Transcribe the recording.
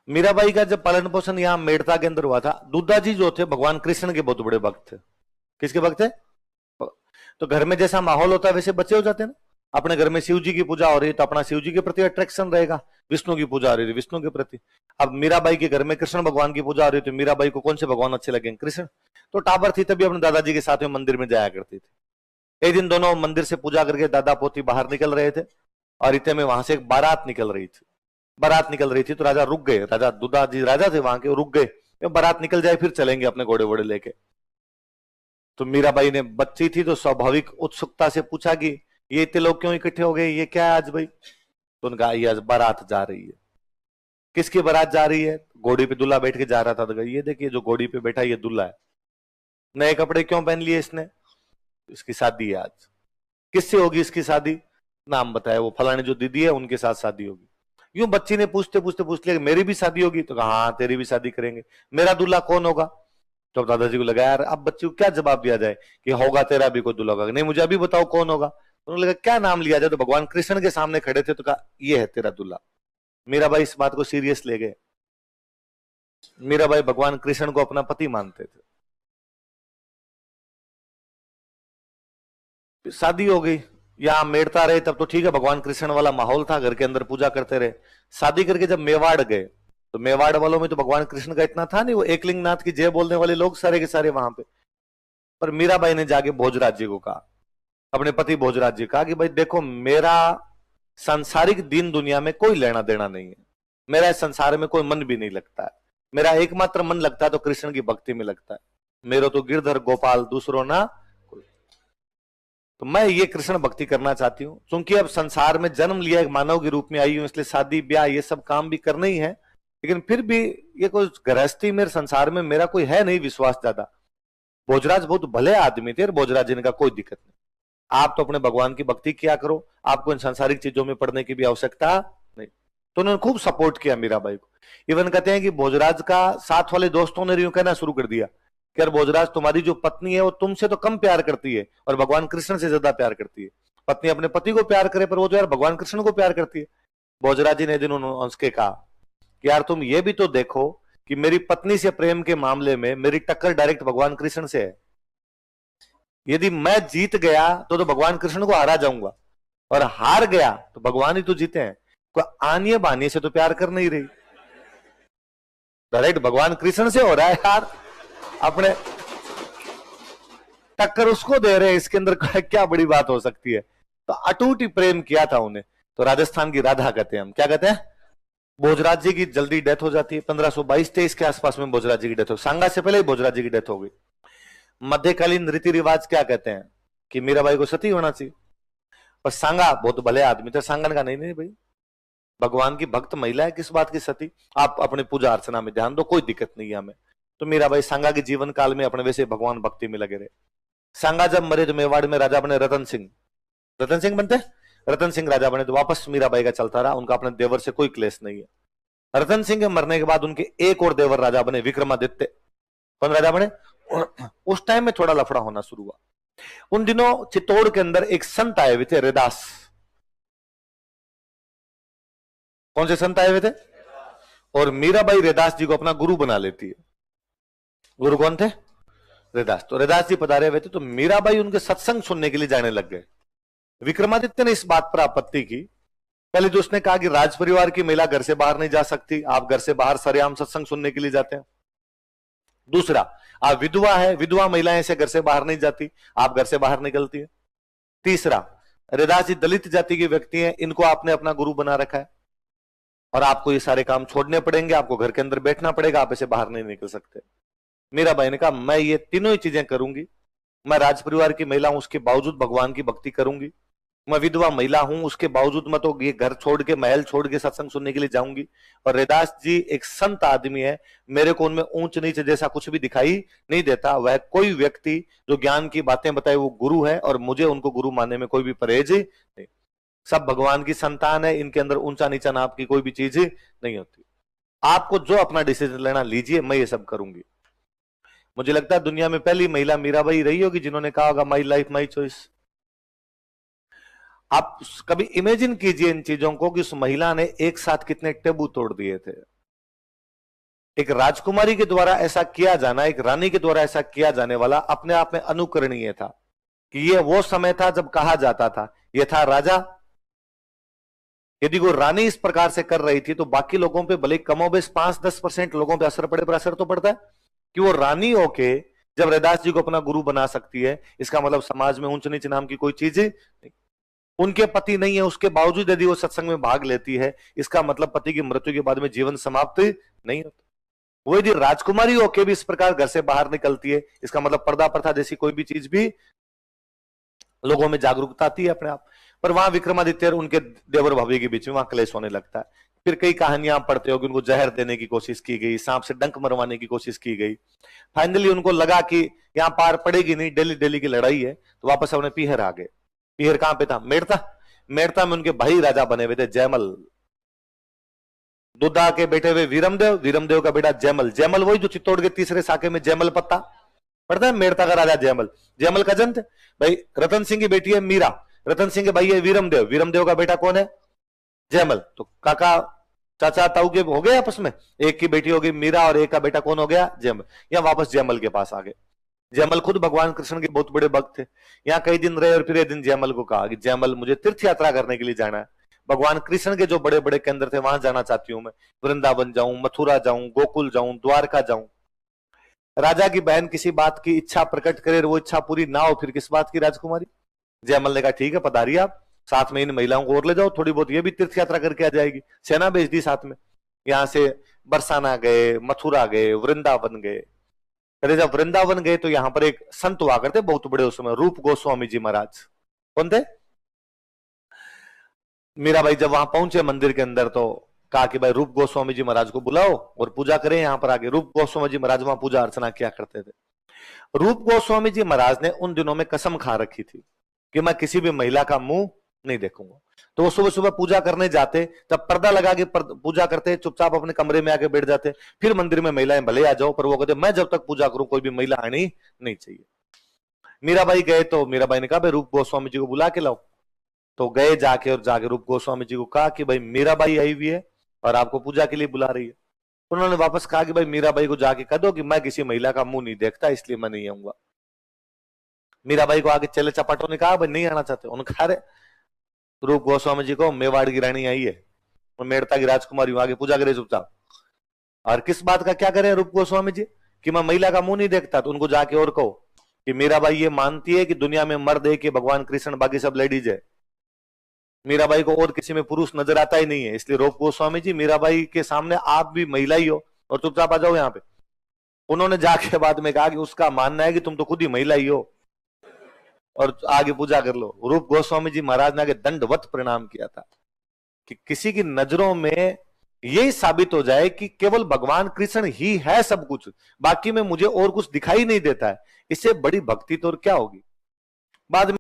मीराबाई का जब पालन पोषण यहाँ मेड़ता के अंदर हुआ था, दुद्धा जी जो थे भगवान कृष्ण के बहुत बड़े भक्त थे। किसके भक्त थे? तो घर में जैसा माहौल होता है वैसे बच्चे हो जाते हैं ना। अपने घर में शिव जी की पूजा हो रही है तो अपना शिव जी के प्रति अट्रैक्शन रहेगा, विष्णु की पूजा हो रही है विष्णु के प्रति। अब मीराबाई के घर में कृष्ण भगवान की पूजा हो रही है तो मीराबाई को कौन से भगवान अच्छे लगेंगे? कृष्ण। तो टाबर थी तभी अपने दादाजी के साथ में मंदिर में जाया करती थी। एक दिन दोनों मंदिर से पूजा करके दादा पोती बाहर निकल रहे थे और इतने में वहां से एक बारात निकल रही थी। बारात निकल रही थी तो राजा रुक गए, राजा दुद्धा जी राजा थे वहां के, रुक गए। बारात निकल जाए फिर चलेंगे अपने घोड़े वोड़े लेके। तो मीराबाई ने बच्ची थी तो स्वाभाविक उत्सुकता से पूछा कि ये इतने लोग क्यों इकट्ठे हो गए, ये क्या है आज भाई? तो उनका ये आज बारात जा रही है। किसकी बारात जा रही है? घोड़ी पे दूल्हा बैठ के जा रहा था। तो ये देखिए जो घोड़ी पे बैठा ये दूल्हा है। नए कपड़े क्यों पहन लिए इसने? इसकी शादी है आज। किससे होगी इसकी शादी? नाम बताया, वो फलाने जो दीदी है उनके साथ शादी होगी। यूं बच्ची ने पूछते पूछते पूछ लिया मेरी भी शादी होगी? तो कहा हाँ तेरी भी शादी करेंगे। मेरा दूल्हा कौन होगा? तो दादाजी को लगा यार अब बच्ची को क्या जवाब दिया जाए कि होगा तेरा भी कोई दूल्हा होगा। नहीं मुझे अभी बताओ कौन होगा। तो उन्होंने लगा क्या नाम लिया जाए। तो भगवान कृष्ण के सामने खड़े थे तो कहा ये है तेरा दूल्हा। मीराबाई इस बात को सीरियस ले गए। मीराबाई भगवान कृष्ण को अपना पति मानते थे। शादी हो गई, यहां मेड़ता रहे तब तो ठीक है, भगवान कृष्ण वाला माहौल था, घर के अंदर पूजा करते रहे। शादी करके जब मेवाड़ गए तो मेवाड़ वालों में तो भगवान कृष्ण का इतना था नहीं, वो एकलिंग नाथ की जय बोलने वाले लोग सारे के सारे वहां पे। पर मीराबाई ने जाके भोजराज जी को कहा, अपने पति भोजराज जी कहा कि भाई देखो मेरा सांसारिक दीन दुनिया में कोई लेना देना नहीं है, मेरा इस संसार में कोई मन भी नहीं लगता है, मेरा एकमात्र मन लगता है तो कृष्ण की भक्ति में लगता है, मेरो तो गिरधर गोपाल दूसरों ना। तो मैं ये कृष्ण भक्ति करना चाहती हूँ, क्योंकि अब संसार में जन्म लिया एक मानव के रूप में आई हूं, इसलिए शादी ब्याह ये सब काम भी करने ही है, लेकिन फिर भी ये कोई गृहस्थी मेरे संसार में मेरा कोई है नहीं विश्वास ज्यादा। भोजराज बहुत भले आदमी थे, भोजराज जी ने कहा कोई दिक्कत नहीं, आप तो अपने भगवान की भक्ति किया करो, आपको इन सांसारिक चीजों में पड़ने की भी आवश्यकता नहीं। तो उन्होंने खूब सपोर्ट किया मीराबाई को। इवन कहते हैं कि भोजराज का साथ वाले दोस्तों ने यूं कहना शुरू कर दिया कि यार भोजराज तुम्हारी जो पत्नी है वो तुमसे तो कम प्यार करती है और भगवान कृष्ण से ज्यादा प्यार करती है। पत्नी अपने पति को प्यार करे पर वो तो यार भगवान कृष्ण को प्यार करती है। भोजराज जी ने दिन उन्होंने उसके कहा कि यार तुम ये भी तो देखो कि मेरी पत्नी से प्रेम के मामले में मेरी टक्कर डायरेक्ट भगवान कृष्ण से है। यदि मैं जीत गया तो भगवान कृष्ण को हरा जाऊंगा, और हार गया तो भगवान ही तो जीते हैं। कोई आनिए बानिए से तो प्यार कर नहीं रही, डायरेक्ट भगवान कृष्ण से हो रहा है यार, अपने टक्कर उसको दे रहे हैं, इसके अंदर क्या बड़ी बात हो सकती है। तो अटूट ही प्रेम किया था उन्हें। तो राजस्थान की राधा कहते हैं, हम क्या कहते हैं? भोजराज जी की जल्दी डेथ हो जाती है 1522-23 के आसपास में, भोजराज जी की डेथ हो, सांगा से पहले ही भोजराज जी की डेथ हो गई। मध्यकालीन रीति रिवाज क्या कहते हैं कि मीराबाई को सती होना चाहिए, पर सांगा बहुत भले आदमी थे, सांगा ने कहा नहीं नहीं भाई, भगवान की भक्त महिला है, किस बात की सती, आप अपने पूजा अर्चना में ध्यान दो, कोई दिक्कत नहीं है हमें। तो मीराबाई सांगा के जीवन काल में अपने वैसे भगवान भक्ति में लगे रहे। सांगा जब मरे तो मेवाड़ में राजा बने रतन सिंह बनते, रतन सिंह राजा बने तो वापस मीराबाई का चलता रहा, उनका अपने देवर से कोई क्लेश नहीं है। रतन सिंह के मरने के बाद उनके एक और देवर राजा बने, विक्रमादित्य। कौन राजा बने? उस टाइम में थोड़ा लफड़ा होना शुरू हुआ। उन दिनों चित्तौड़ के अंदर एक संत आए हुए थे, रैदास। कौन से संत आए हुए थे? और मीराबाई रैदास जी को अपना गुरु बना लेती है। गुरु कौन थे? रैदास। तो रैदास जी पधारे हुए थे तो मीराबाई उनके सत्संग सुनने के लिए जाने लग गए। विक्रमादित्य ने इस बात पर आपत्ति की। पहले तो उसने कहा कि राज परिवार की महिला घर से बाहर नहीं जा सकती, आप घर से बाहर सरेआम सत्संग सुनने के लिए जाते हैं। दूसरा, आप विधवा है, विधवा महिलाएं से घर से बाहर नहीं जाती, आप घर से बाहर निकलती है। तीसरा, रैदास जी दलित जाति के व्यक्ति हैं, इनको आपने अपना गुरु बना रखा है और आपको ये सारे काम छोड़ने पड़ेंगे, आपको घर के अंदर बैठना पड़ेगा, आप ऐसे बाहर नहीं निकल सकते। मीराबाई ने कहा मैं ये तीनों ही चीजें करूंगी, मैं राज परिवार की महिला हूं उसके बावजूद भगवान की भक्ति करूंगी, मैं विधवा महिला हूं उसके बावजूद मैं तो ये घर छोड़ के महल छोड़ के सत्संग सुनने के लिए जाऊंगी। और रैदास जी एक संत आदमी है, मेरे को उनमें ऊंच नीच जैसा कुछ भी दिखाई नहीं देता। वह कोई व्यक्ति जो ज्ञान की बातें बताए वो गुरु है और मुझे उनको गुरु मानने में कोई भी परहेज नहीं। सब भगवान की संतान है, इनके अंदर ऊंचा नीचा नाप की कोई भी चीज नहीं होती। आपको जो अपना डिसीजन लेना लीजिए, मैं ये सब करूंगी। मुझे लगता है दुनिया में पहली महिला मीराबाई रही होगी जिन्होंने कहा होगा माई लाइफ माई चॉइस। आप कभी इमेजिन कीजिए इन चीजों को कि उस महिला ने एक साथ कितने टेबू तोड़ दिए थे। एक राजकुमारी के द्वारा ऐसा किया जाना, एक रानी के द्वारा ऐसा किया जाने वाला अपने आप में अनुकरणीय था कि ये वो समय था जब कहा जाता था ये था राजा। यदि कोई रानी इस प्रकार से कर रही थी तो बाकी लोगों पे भले कमोबेश 5-10% लोगों पे असर पड़े, पर असर तो पड़ता है कि वो रानी होके जब रैदास जी को अपना गुरु बना सकती है, इसका मतलब समाज में ऊंच नीच नाम की कोई चीज नहीं। उनके पति नहीं है उसके बावजूद यदि वो सत्संग में भाग लेती है, इसका मतलब पति की मृत्यु के बाद में जीवन समाप्त नहीं होता। वो यदि राजकुमारी होके भी इस प्रकार घर से बाहर निकलती है, इसका मतलब पर्दा प्रथा जैसी कोई भी चीज भी लोगों में जागरूकता आती है अपने आप। पर वहां विक्रमादित्य और उनके देवर भाभी के बीच में वहां क्लेश होने लगता है। फिर कई कहानियां पढ़ते हो कि उनको जहर देने की कोशिश की गई, सांप से डंक मरवाने की कोशिश की गई। फाइनली उनको लगा कि यहां पार पड़ेगी नहीं, डेली डेली की लड़ाई है, तो वापस अपने पीहर आ गए। पीहर कहां पे था? मेड़ता। मेड़ता में उनके भाई राजा बने हुए थे जयमल। दुद्धा के बेटे हुए वीरमदेव, वीरमदेव का बेटा जयमल। जयमल वही जो चित्तौड़ के तीसरे साके में जयमल पत्ता पड़ता है, मेड़ता का राजा जयमल। जयमल का जन थे भाई। रतन सिंह की बेटी है मीरा, रतन सिंह के भाई है वीरमदेव, वीरमदेव का बेटा कौन है? जयमल। तो काका चाचा ताऊ के हो गए आपस में, एक की बेटी हो गई मीरा और एक का बेटा कौन हो गया? जयमल। या वापस जयमल के पास आ गए। जयमल खुद भगवान कृष्ण के बहुत बड़े भक्त थे। यहाँ कई दिन रहे और फिर एक दिन जयमल को कहा कि जयमल मुझे तीर्थ यात्रा करने के लिए जाना है, भगवान कृष्ण के जो बड़े बड़े केंद्र थे वहां जाना चाहती हूं मैं। वृंदावन जाऊं, मथुरा जाऊं, गोकुल जाऊं, द्वारका जाऊं। राजा की बहन किसी बात की इच्छा प्रकट करे और वो इच्छा पूरी ना हो, फिर किस बात की राजकुमारी? जयमल ने कहा ठीक है पधारिए आप, साथ में इन महिलाओं को और ले जाओ, थोड़ी बहुत ये भी तीर्थ यात्रा करके आ जाएगी। सेना भेज दी साथ में। यहां से बरसाना गए, मथुरा गए, वृंदावन गए। अरे जब वृंदावन गए तो यहां पर एक संत हुआ करते बहुत बड़े उस समय, रूप गोस्वामी जी महाराज। कौन थे? मीराबाई जब वहां पहुंचे मंदिर के अंदर तो कहा कि भाई रूप गोस्वामी जी महाराज को बुलाओ और पूजा करें यहां पर आगे। रूप गोस्वामी जी महाराज वहां पूजा अर्चना किया करते थे। रूप गोस्वामी जी महाराज ने उन दिनों में कसम खा रखी थी कि मैं किसी भी महिला का मुंह नहीं देखूंगा। तो वो सुबह सुबह पूजा करने जाते, तब पर्दा लगा के पूजा करते, चुपचाप अपने कमरे में आके बैठ जाते। फिर मंदिर में महिलाएं भले आ जाओ, पर वो कहते मैं जब तक पूजा करूं कोई भी महिला आनी नहीं चाहिए। मीराबाई गए तो मीराबाई ने कहा भाई रूप गोस्वामी जी को बुला के लाओ। तो गए जाके और जाके रूप गोस्वामी जी को कहा कि भाई मीराबाई आई हुई है और आपको पूजा के लिए बुला रही है। उन्होंने वापस कहा कि भाई मीराबाई को जाके कह दो कि मैं किसी महिला का मुंह नहीं देखता, इसलिए मैं नहीं आऊंगा। मीराबाई को आगे चले चपाटों ने कहा भाई नहीं आना चाहते। उन्होंने कहा रूप गोस्वामी जी को मेवाड़ की रानी आई है और मेड़ता की राजकुमारी आगे पूजा करे चुपचाप। और किस बात का क्या करे रूप गोस्वामी जी कि मैं महिला का मुंह नहीं देखता? तो उनको जाके और कहो कि मीराबाई ये मानती है कि दुनिया में मर्द है कि भगवान कृष्ण, बाकी सब लेडीज है। मीराबाई को और किसी में पुरुष नजर आता ही नहीं है, इसलिए रूप गोस्वामी जी मीराबाई के सामने आप भी महिला ही हो और चुपचाप आ जाओ यहाँ पे। उन्होंने जाके बाद में कहा कि उसका मानना है कि तुम तो खुद ही महिला ही हो और आगे पूजा कर लो। रूप गोस्वामी जी महाराज ने आगे दंडवत प्रणाम किया था कि किसी की नजरों में यही साबित हो जाए कि केवल भगवान कृष्ण ही है सब कुछ, बाकी में मुझे और कुछ दिखाई नहीं देता है, इससे बड़ी भक्ति तो और क्या होगी। बाद में